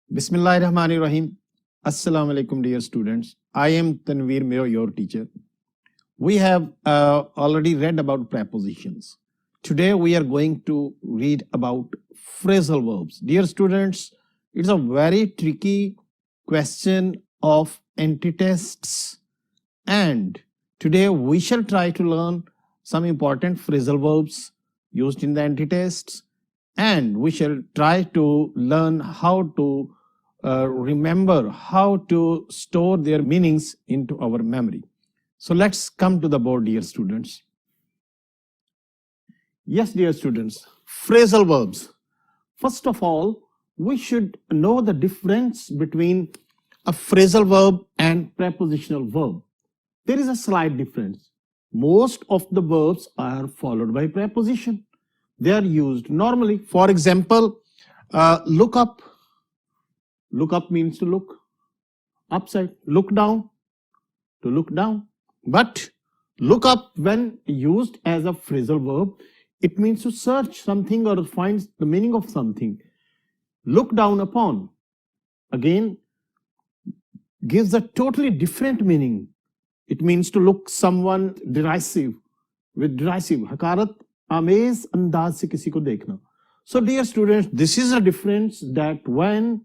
Bismillahirrahmanirrahim. Assalamu alaikum, dear students. I am Tanveer Mayo, your teacher. We have already read about prepositions. Today we are going to read about phrasal verbs. Dear students, it's a very tricky question of antitests, and today we shall try to learn some important phrasal verbs used in the antitests, and we shall try to learn how to remember how to store their meanings into our memory. So let's come to the board, dear students. Yes, dear students, phrasal verbs. First of all, we should know the difference between a phrasal verb and prepositional verb. There is a slight difference. Most of the verbs are followed by preposition. They are used normally. For example, look up. Look up means to look upside. Look down, to look down. But look up, when used as a phrasal verb, it means to search something or find the meaning of something. Look down upon, again, gives a totally different meaning. It means to look someone derisive, with derisive, hakarat आमेज अंदाज से किसी को देखना. So dear students, this is a difference, that when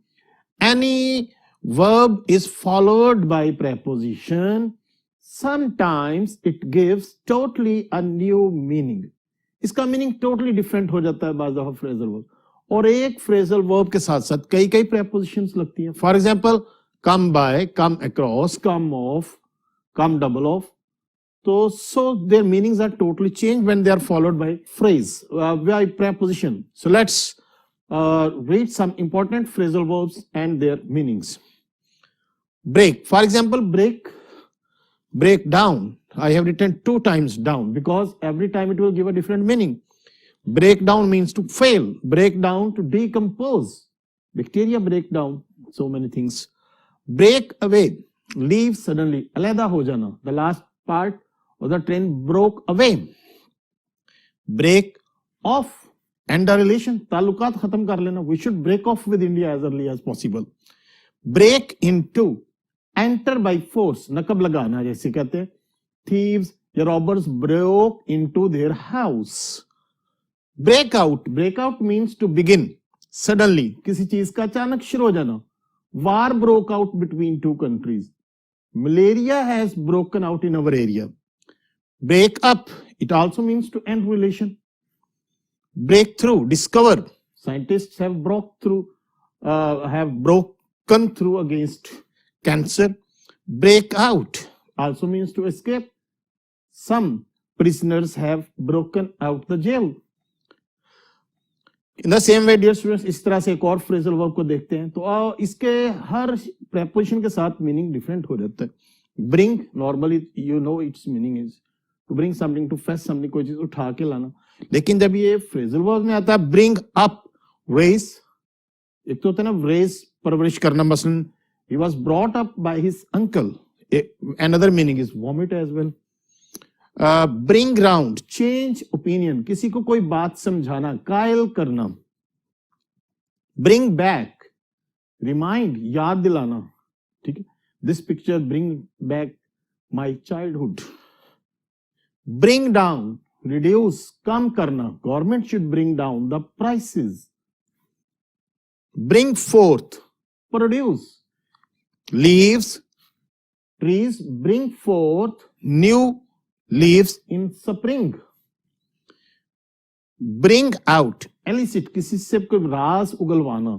any verb is followed by preposition, sometimes it gives totally a new meaning. इसका meaning totally different हो जाता है बाज दफा फ्रेजल वर्ब, और एक फ्रेजल वर्ब के साथ साथ कई कई प्रेपोजिशंस लगती हैं. For example, come by, come across, come of, come double of. So their meanings are totally changed when they are followed by phrase, by preposition. So let's read some important phrasal verbs and their meanings. Break. For example, break, break down. I have written 2 times down because every time it will give a different meaning. Break down means to fail. Break down, to decompose. Bacteria break down so many things. Break away. Leave suddenly. Aleda ho jana. The last part of the train broke away. Break off. End a relation. Talukat khatam kar lena. We should break off with India as early as possible. Break into. Enter by force. Nakab lagana jaise kehte hain. Thieves या robbers broke into their house. Break out. Break out means to begin. Suddenly. किसी चीज का अचानक शुरू हो जाना. War broke out between 2 countries. Malaria has broken out in our area. Break up. It also means to end relation. Breakthrough. Discover. Scientists have broken through against cancer. Break out also means to escape. Some prisoners have broken out the jail. In the same way, dear students, इस तरह से एक और phrasal verb को देखते हैं, तो इसके हर preposition के साथ meaning different हो जाता है. Bring, normally you know its meaning is to bring something, to fetch something, कोई चीज उठा के लाना. लेकिन जब ये phrasal verb में आता है bring up, raise, एक तो होता है ना raise, परवरिश करना. मसलन he was brought up by his uncle. Another meaning is vomit as well. Bring round, change opinion, किसी को कोई बात समझाना, कायल करना. Bring back, remind, याद दिलाना. ठीक है. This picture bring back my childhood. Bring down, reduce, कम करना. Government should bring down the prices. Bring forth, produce. Leaves, trees bring forth new leaves in spring. Bring out, elicit, किसी से कोई राज उगलवाना,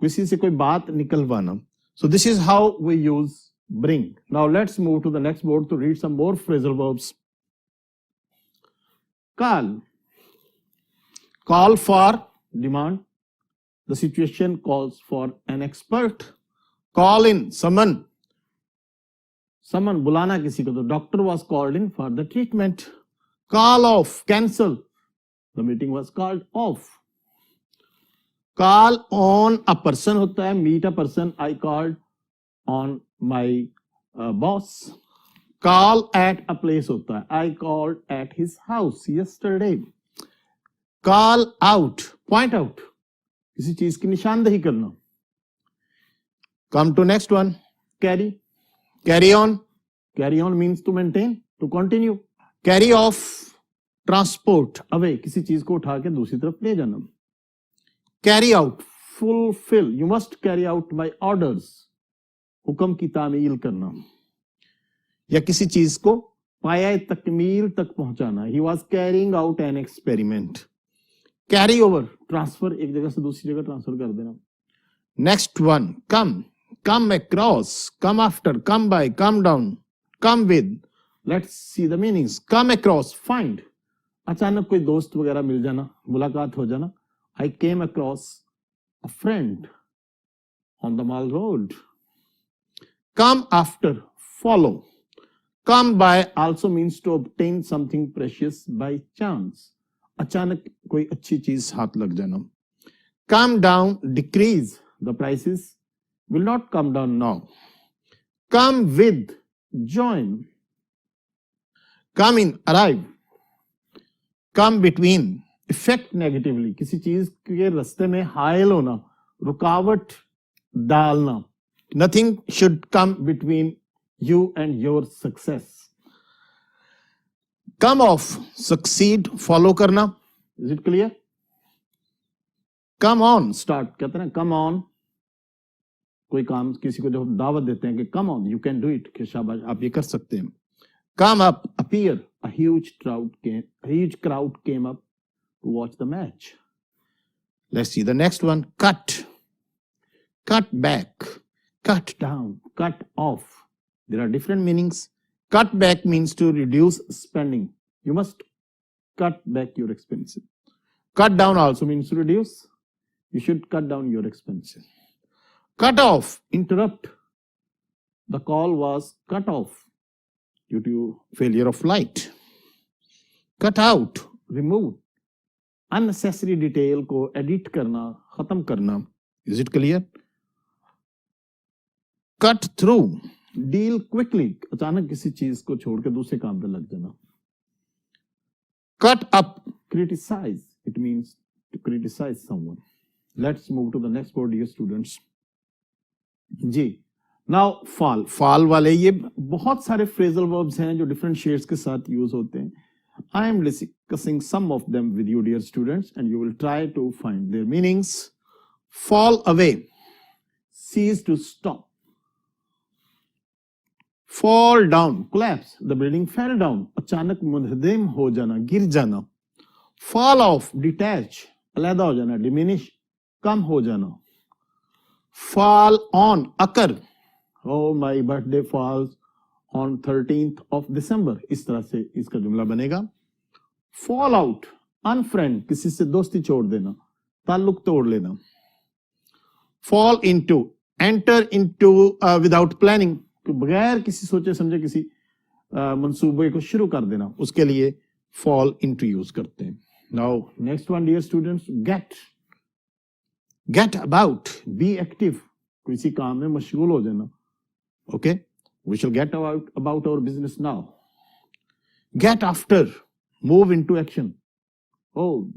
किसी से कोई बात निकलवाना. So this is how we use bring. Now let's move to the next board to read some more phrasal verbs. Call. Call for demand. The situation calls for an expert. Call in, summon. Summon, बुलाना किसी को. तो doctor was called in for the treatment. Call off, cancel. The meeting was called off. Call on a person होता है, meet a person. I called on my boss. Call at a place होता है. I called at his house yesterday. Call out, point out. किसी चीज की निशानदेही करना. Come to next one. Carry. Carry on. Carry on means to maintain, to continue. Carry off, transport away, किसी चीज को उठा के दूसरी तरफ ले जाना. Carry out, fulfill. You must carry out by orders. हुक्म की तामील करना या किसी चीज को पाया तकमील तक पहुंचाना. He was carrying out an experiment. Carry over, transfer, एक जगह से दूसरी जगह ट्रांसफर कर देना. Next one, come. Come across, come after, come by, come down, come with. Let's see the meanings. Come across, find. अचानक कोई दोस्त वगैरह मिल जाना, मुलाकात हो जाना. I came across a friend on the mall road. Come after, follow. Come by also means to obtain something precious by chance. अचानक कोई अच्छी चीज हाथ लग जाना. Come down, decrease. The prices will not come down now. Come with, join. Come in, arrive. Come between, affect negatively. किसी चीज के रास्ते में हायल होना, रुकावट डालना. Nothing should come between you and your success. Come off, succeed, follow करना. Is it clear? Come on, start. कहते हैं come on. कोई काम किसी को जब दावत देते हैं कि come on, you can do it, कि शाबाश आप ये कर सकते हैं. Come up, appear. A huge crowd came up to watch the match. Let's see the next one. Cut. Cut back. Cut down. Cut off. There are different meanings. Cut back means to reduce spending. You must cut back your expenses. Cut down also means to reduce. You should cut down your expenses. Cut off, interrupt. The call was cut off due to failure of flight. Cut out, remove. Unnecessary detail को edit करना, खत्म करना. Is it clear? Cut through, deal quickly. अचानक किसी चीज को छोड़ के दूसरे काम पे लग जाना. Cut up, criticize. It means to criticize someone. Let's move to the next word, dear students. Ji, now फाल वाले ये बहुत सारे फ्रेजल वर्ब्स हैं जो डिफरेंट शेड्स के साथ यूज होते हैं. I am discussing some of them with you dear students and you will try to find their meanings. Fall away, cease to stop. Fall down, collapse, the building fell down, अचानक मुनहदम हो जाना, गिर जाना. Fall of, detach, अलहदा हो जाना, diminish, कम हो जाना. Fall on, occur. Oh, my birthday falls on 13th of December. इस तरह से इसका जुमला बनेगा. Fall out, unfriend, किसी से दोस्ती छोड़ देना, ताल्लुक तोड़ लेना. Fall into, enter into without planning, बगैर किसी सोचे समझे किसी मंसूबे को शुरू कर देना, उसके लिए fall into यूज करते हैं. Now next one, dear students, get about, be active, किसी काम में मशगूल हो जाना. Okay, we shall get about our business now. Get after, move into action. Oh,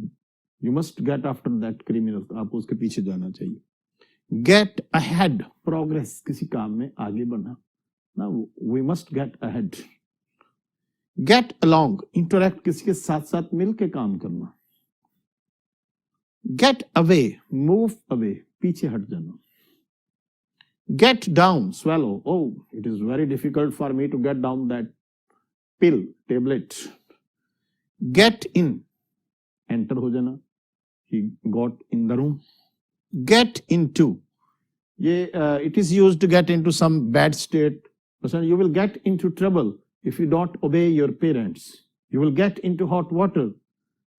you must get after that criminal. आपको उसके पीछे जाना चाहिए. Get ahead, progress, किसी काम में आगे बढ़ना. Now we must get ahead. Get along, interact, किसी के साथ साथ मिल के काम करना. Get away, move away, पीछे हट जाना. Get down, swallow. Oh, it is very difficult for me to get down that pill, tablet. Get in, enter हो जाना. He got in the room. Get into, it is used to get into some bad state. You will get into trouble if you don't obey your parents. You will get into hot water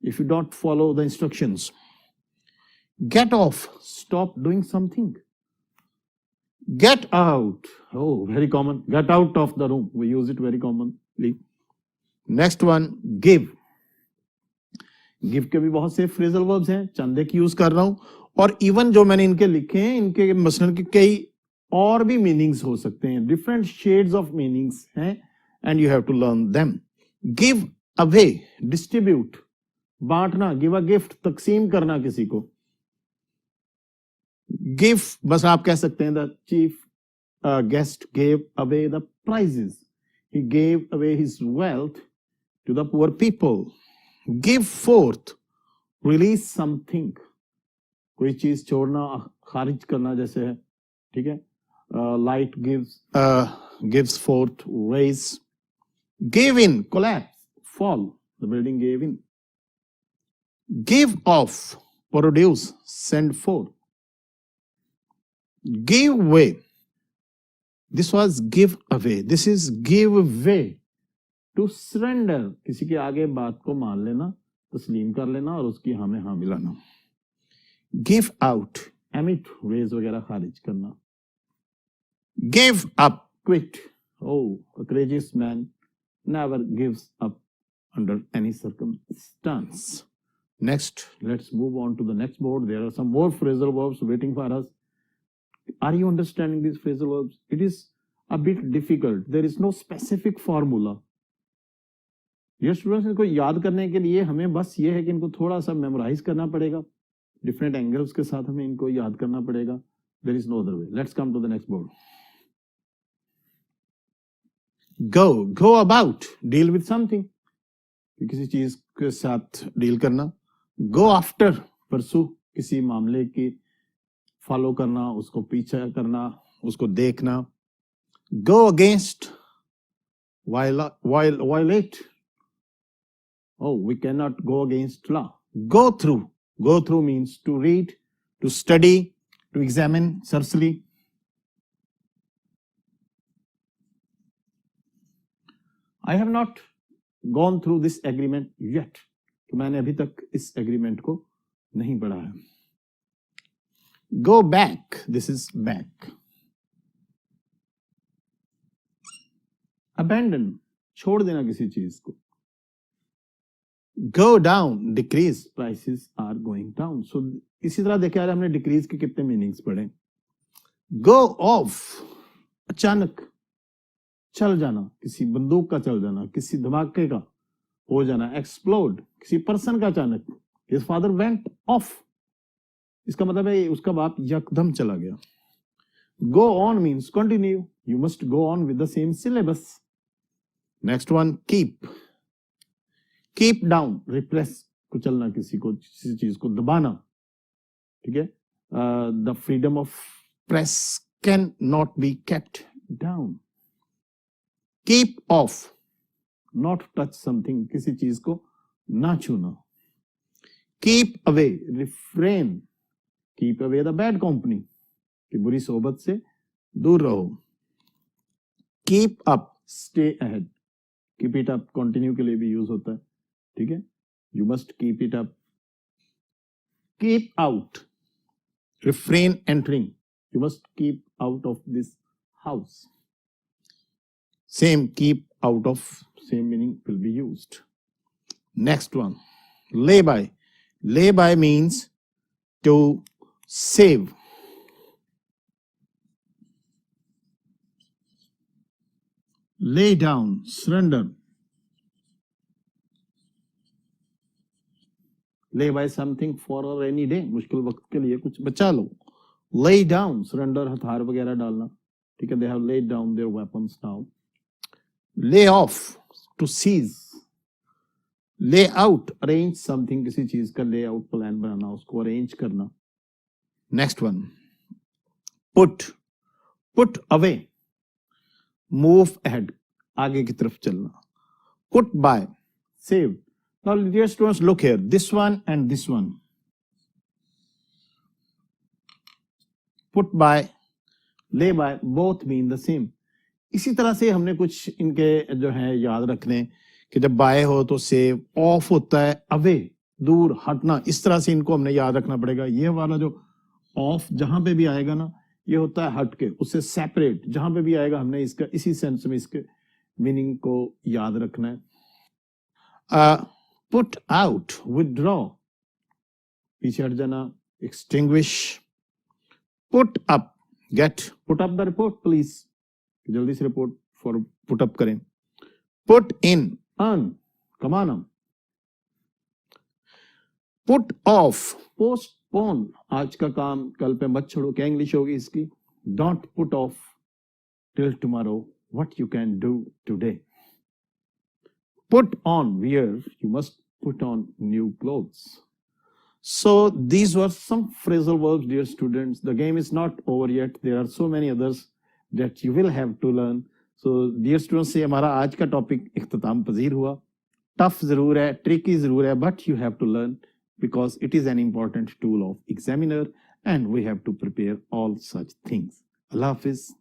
if you don't follow the instructions. Get off, stop doing something. Get out, oh, very common. Get out of the room. We use it very commonly. Next one, give. Give के भी बहुत से phrasal verbs हैं, चंदे की use कर रहा हूं. और इवन जो मैंने इनके लिखे हैं, इनके मसलन के कई और भी मीनिंग्स हो सकते हैं. डिफरेंट शेड्स ऑफ मीनिंग्स हैं and you have to learn them. Give away, distribute, बांटना. गिव अ गिफ्ट, तकसीम करना किसी को. गिव, बस आप कह सकते हैं the chief guest gave away the prizes. He gave away his wealth to the poor people. Give forth, release something. कोई चीज छोड़ना, खारिज करना जैसे है, ठीक है. Light gives forth rays. Give in, collapse, fall. The building gave in. Give off, produce, send forth. Give way. This was give away. This is give way. To surrender. किसी के आगे बात को मान लेना, तस्लीम कर लेना और उसकी हाँ में हाँ मिलाना. Give out, emit, raise वगैरह खारिज करना. Give up, quit. Oh, a courageous man never gives up under any circumstance. Next, let's move on to the next board. There are some more phrasal verbs waiting for us. Are you understanding these phrasal verbs? It is a bit difficult. There is no specific formula. Dear students, इनको याद करने के लिए हमें बस ये है कि इनको थोड़ा सा मेमोराइज करना पड़ेगा. Different angles के साथ हमें इनको याद करना पड़ेगा. There is no other way. Let's come to the next board. Go about, deal with something. किसी चीज के साथ डील करना. Go after, pursue, किसी मामले की फॉलो करना, उसको पीछा करना, उसको देखना. Go against, violate. Oh, we cannot go against law. Go through means to read, to study, to examine thoroughly. I have not gone through this agreement yet. तो मैंने अभी तक इस एग्रीमेंट को नहीं पढ़ा है. Go back. This is back. Abandon, छोड़ देना किसी चीज को. Go down, decrease, prices are going down. So इसी तरह देखे यार हमने decrease के कितने मीनिंग्स पढ़े. Go off, अचानक चल जाना, किसी बंदूक का चल जाना, किसी धमाके का हो जाना. Explode, किसी पर्सन का अचानक. His father went off. इसका मतलब है उसका बाप यकदम चला गया. Go on means continue. You must go on with the same syllabus. Next one, keep. Keep down, repress, कुचलना किसी को, किसी चीज को दबाना. ठीक है. The freedom of press can not be kept down. Keep off, not touch something, किसी चीज को ना छूना. Keep away, refrain. Keep away the bad company, कि बुरी सोबत से दूर रहो. Keep up, stay ahead. Keep it up, continue के लिए भी यूज होता है. ठीक है. You must keep it up. Keep out, refrain entering. You must keep out of this house. Same, keep out of, same meaning will be used. Next one, lay by. Lay by means to save. Lay down, surrender. Lay by something for a rainy day. मुश्किल वक्त के लिए कुछ बचा लो. Lay down, surrender, हथियार वगैरह डालना. ठीक है. They have laid down their weapons now. Lay off, to seize. Lay out, arrange something, किसी चीज का lay out plan बनाना, उसको arrange करना. Next one, put away, move ahead, आगे की तरफ चलना. Put by, save. Now dear students, look here, this one and this one. Put by, lay by, both mean the same. इसी तरह से हमने कुछ इनके जो है याद रखने कि जब बाय हो तो सेव, ऑफ होता है अवे, दूर, हटना. इस तरह से इनको हमने याद रखना पड़ेगा. ये वाला जो ऑफ जहां पे भी आएगा ना, ये होता है हट के, उससे सेपरेट. जहां पे भी आएगा हमने इसका इसी सेंस में इसके मीनिंग को याद रखना है. पुट आउट, विथड्रॉ, पीछे हट जाना, extinguish. Put up, get, put up the report please, जल्दी से रिपोर्ट फॉर पुट अप करें. पुट इन, अर्न, कमाना. पुट ऑफ, पोस्टपोन, आज का काम कल पे मत छोड़ो. क्या इंग्लिश होगी इसकी? Don't put off till tomorrow what you can do today. Put on, wear, you must put on new clothes. So these were some phrasal verbs, dear students. The game is not over yet. There are so many others that you will have to learn. So dear students, से हमारा आज का topic इख्तिताम पजीर हुआ. Tough जरूर है, tricky जरूर है, but you have to learn because it is an important tool of examiner and we have to prepare all such things. Allah Hafiz.